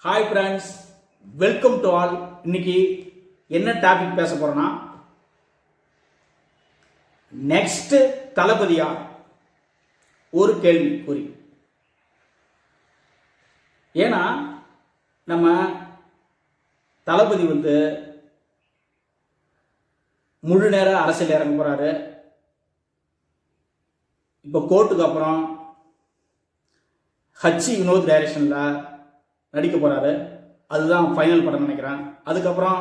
Hi friends, welcome to all. இன்னைக்கு என்ன topic பேச போறோம்னா, நெக்ஸ்ட் தளபதியா ஒரு கேள்வி குறி. ஏன்னா நம்ம தளபதி முழு நேர அரசியல் இறங்க போறாரு. இப்போ கோர்ட்டுக்கு அப்புறம் ஹச்சி வினோத் டைரக்ஷன்ல நடிக்க போறாரு. அதுதான் ஃபைனல் படம் நினைக்கிறேன். அதுக்கப்புறம்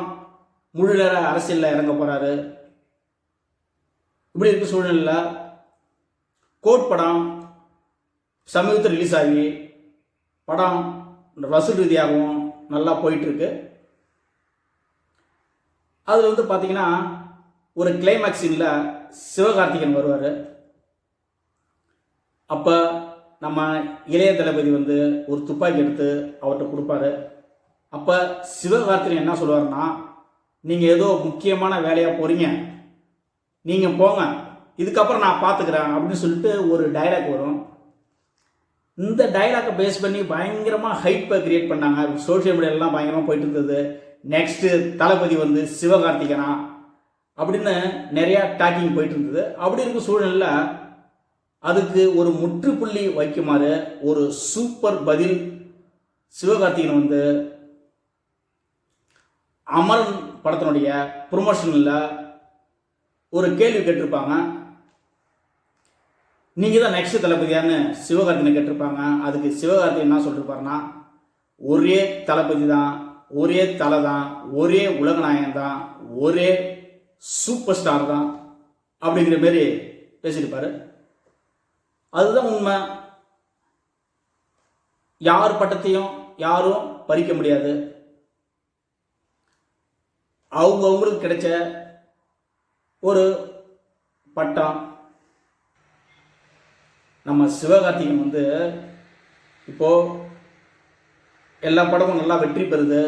முழு நேர அரசியலில் இறங்க போறாரு. இப்படி இருக்க சூழ்நிலையில் கோர்ட் படம் சமீபத்தில் ரிலீஸ் ஆகி படம் வசூல் ரீதியாகவும் நல்லா போயிட்டு இருக்கு. அது பார்த்தீங்கன்னா ஒரு கிளைமேக்ஸ் சீன்ல சிவகார்த்திகேயன் வருவார். அப்போ நம்ம இளைய தளபதி ஒரு துப்பாக்கி எடுத்து அவர்கிட்ட கொடுப்பாரு. அப்போ சிவகார்த்திகேயன் என்ன சொல்லுவார்னா, நீங்கள் ஏதோ முக்கியமான வேலையாக போகிறீங்க, நீங்கள் போங்க, இதுக்கப்புறம் நான் பார்த்துக்கிறேன் அப்படின்னு சொல்லிட்டு ஒரு டைலாக் வரும். இந்த டைலாக்கை பேஸ் பண்ணி பயங்கரமாக ஹைப்பை கிரியேட் பண்ணாங்க. சோஷியல் மீடியாலாம் பயங்கரமாக போயிட்டு இருந்தது. நெக்ஸ்ட்டு தளபதி சிவகார்த்திகேயனா அப்படின்னு நிறையா டாக்கிங் போயிட்டு இருந்தது. அப்படி இருக்கும் சூழ்நிலையில் அதுக்கு ஒரு முற்றுப்புள்ளி வைக்குமாறு ஒரு சூப்பர் பதில் சிவகார்த்திகேயன் அமரன் படத்தினுடைய ப்ரொமோஷனில் ஒரு கேள்வி கேட்டிருப்பாங்க. நீங்கள் தான் நெக்ஸ்ட் தளபதியான்னு சிவகார்த்திகேயன் கேட்டிருப்பாங்க. அதுக்கு சிவகார்த்திகேயன் என்ன சொல்லிருப்பாருன்னா, ஒரே தளபதி தான், ஒரே தலை தான், ஒரே உலகநாயகன் தான், ஒரே சூப்பர் ஸ்டார் தான் அப்படிங்கிற மாரி பேசியிருப்பாரு. அதுதான் உண்மை. யார் பட்டத்தையும் யாரும் பறிக்க முடியாது. அவங்களுக்கு கிடைச்ச ஒரு பட்டம். நம்ம சிவகார்த்திகேயன் இப்போ எல்லா படமும் நல்லா வெற்றி பெறுது,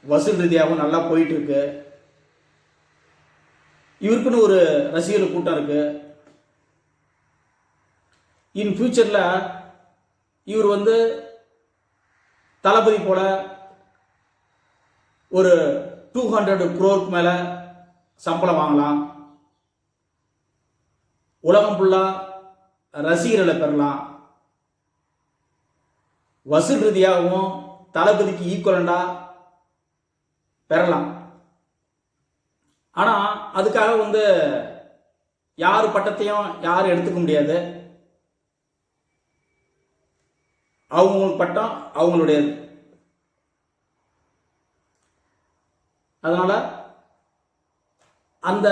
வசூல் ரீதியாகவும் நல்லா போயிட்டு இருக்கு. இவருக்குன்னு ஒரு ரசிகர் கூட்டம் இருக்கு. இன் ஃபியூச்சரில் இவர் தளபதி போல ஒரு 200 crore மேலே சம்பளம் வாங்கலாம். உலகம் ஃபுல்லாக ரசிகர்களை பெறலாம். வசூல் ரீதியாகவும் தளபதிக்கு ஈக்குவலண்டாக பெறலாம். ஆனால் அதுக்காக யார் பட்டத்தையும் யாரும் எடுத்துக்க முடியாது. அவங்களுக்கு பட்டம் அவங்களுடையது. அதனால அந்த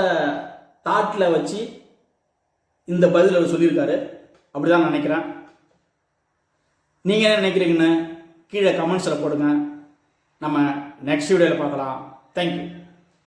தாட்டில் வச்சு இந்த பதில் அவர் சொல்லியிருக்காரு. அப்படிதான் நினைக்கிறேன். நீங்கள் என்ன நினைக்கிறீங்கன்னு கீழே கமெண்ட்ஸில் போடுங்க. நம்ம நெக்ஸ்ட் வீடியோவில் பார்க்கலாம். தேங்க்யூ.